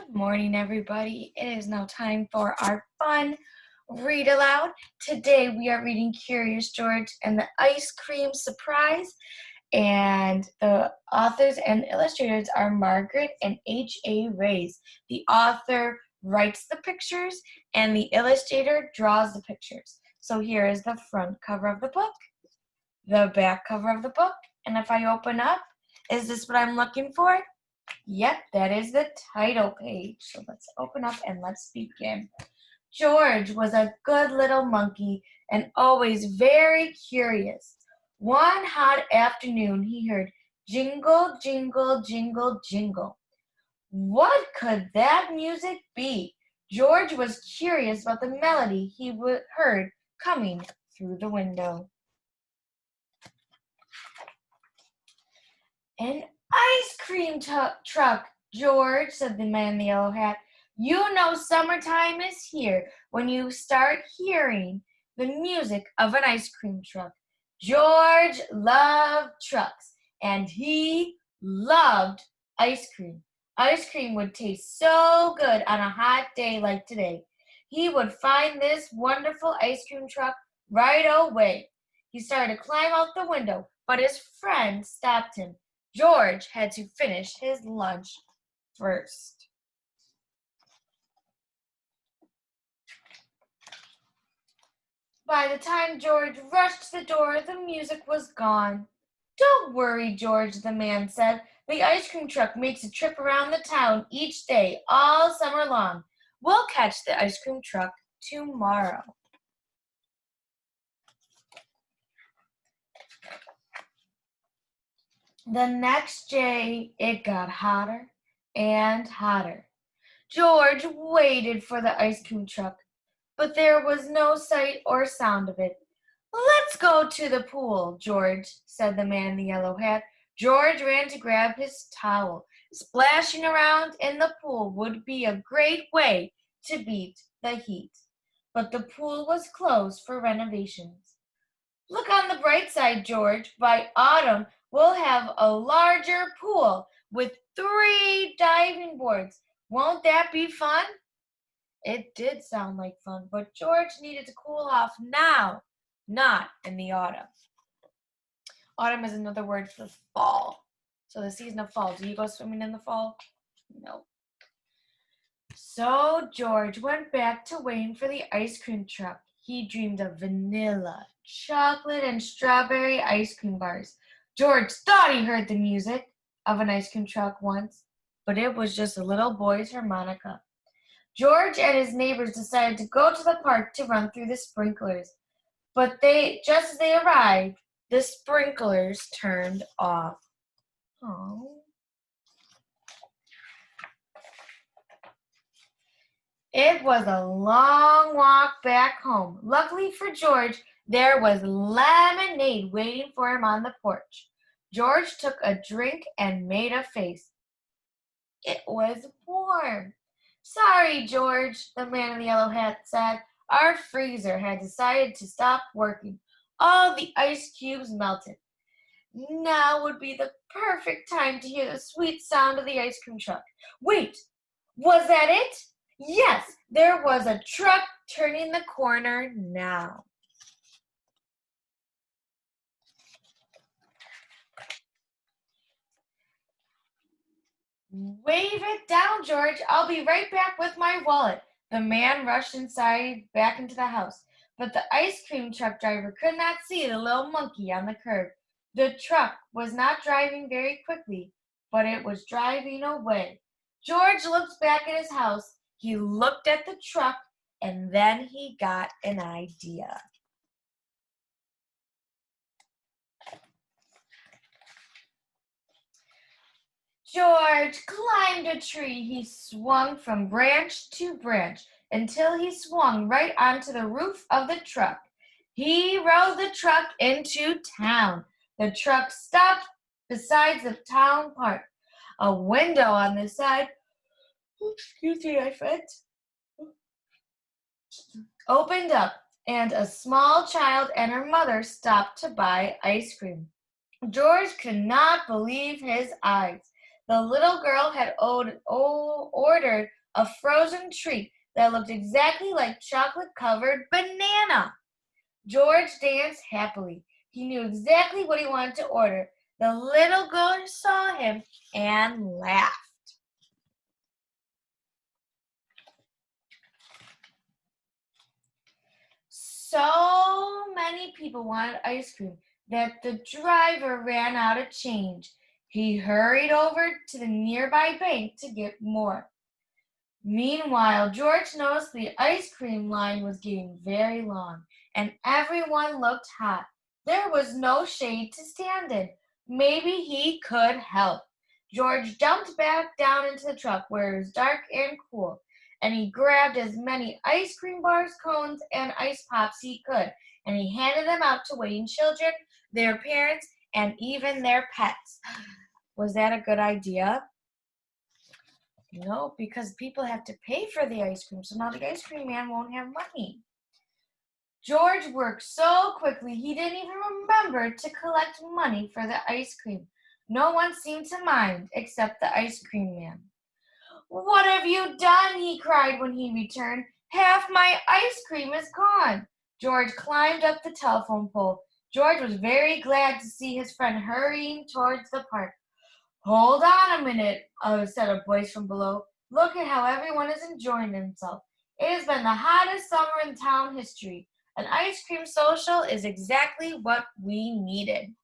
Good morning, everybody. It is now time for our fun read aloud. Today we are reading Curious George and the Ice Cream Surprise. And the authors and illustrators are Margaret and H.A. Rays. The author writes the pictures and the illustrator draws the pictures. So here is the front cover of the book, the back cover of the book. And if I open up, is this what I'm looking for? Yep, that is the title page. So let's open up and let's begin. George was a good little monkey and always very curious. One hot afternoon he heard jingle, jingle, jingle, jingle. What could that music be? George was curious about the melody he heard coming through the window. An ice cream truck, George, said the man in the yellow hat. You know summertime is here when you start hearing the music of an ice cream truck. George loved trucks, and he loved ice cream. Ice cream would taste so good on a hot day like today. He would find this wonderful ice cream truck right away. He started to climb out the window, but his friend stopped him. George had to finish his lunch first. By the time George rushed to the door, the music was gone. Don't worry, George, the man said. The ice cream truck makes a trip around the town each day, all summer long. We'll catch the ice cream truck tomorrow. The next day, it got hotter and hotter. George waited for the ice cream truck, but there was no sight or sound of it. Let's go to the pool, George, said the man in the yellow hat. George ran to grab his towel. Splashing around in the pool would be a great way to beat the heat. But the pool was closed for renovations. Look on the bright side, George. By autumn, we'll have a larger pool with 3 diving boards. Won't that be fun? It did sound like fun, but George needed to cool off now, not in the autumn. Autumn is another word for fall. So the season of fall. Do you go swimming in the fall? No. So George went back to waiting for the ice cream truck. He dreamed of vanilla, chocolate, and strawberry ice cream bars. George thought he heard the music of an ice cream truck once, but it was just a little boy's harmonica. George and his neighbors decided to go to the park to run through the sprinklers, but just as they arrived, the sprinklers turned off. Oh. It was a long walk back home. Luckily for George, there was lemonade waiting for him on the porch. George took a drink and made a face. It was warm. Sorry, George, the man in the yellow hat said. Our freezer had decided to stop working. All the ice cubes melted. Now would be the perfect time to hear the sweet sound of the ice cream truck. Wait, was that it? Yes, there was a truck turning the corner now. Wave it down, George. I'll be right back with my wallet. The man rushed back into the house, but the ice cream truck driver could not see the little monkey on the curb. The truck was not driving very quickly, but it was driving away. George looked back at his house. He looked at the truck, and then he got an idea. George climbed a tree. He swung from branch to branch until he swung right onto the roof of the truck. He rode the truck into town. The truck stopped beside the town park. A window on the side, excuse me, I fit, opened up, and a small child and her mother stopped to buy ice cream. George could not believe his eyes. The little girl had ordered a frozen treat that looked exactly like chocolate-covered banana. George danced happily. He knew exactly what he wanted to order. The little girl saw him and laughed. So many people wanted ice cream that the driver ran out of change. He hurried over to the nearby bank to get more. Meanwhile, George noticed the ice cream line was getting very long, and everyone looked hot. There was no shade to stand in. Maybe he could help. George jumped back down into the truck where it was dark and cool, and he grabbed as many ice cream bars, cones, and ice pops he could, and he handed them out to waiting children, their parents, and even their pets. Was that a good idea? No, because people have to pay for the ice cream, so now the ice cream man won't have money. George worked so quickly he didn't even remember to collect money for the ice cream. No one seemed to mind except the ice cream man. "What have you done?" he cried when he returned. "Half my ice cream is gone." George climbed up the telephone pole. George was very glad to see his friend hurrying towards the park. "Hold on a minute," said a voice from below. "Look at how everyone is enjoying themselves. It has been the hottest summer in town history. An ice cream social is exactly what we needed."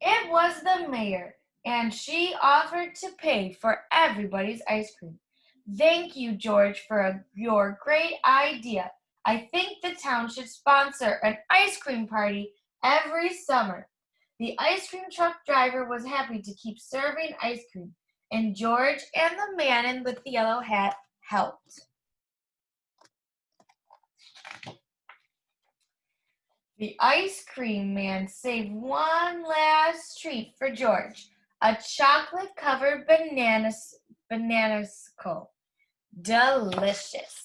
It was the mayor, and she offered to pay for everybody's ice cream. "Thank you, George, for your great idea. I think the town should sponsor an ice cream party every summer." The ice cream truck driver was happy to keep serving ice cream, and George and the man with the yellow hat helped. The ice cream man saved one last treat for George, a chocolate-covered bananasco. Delicious.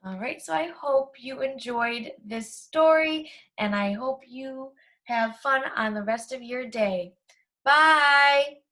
All right, so I hope you enjoyed this story, and I hope you have fun on the rest of your day. Bye.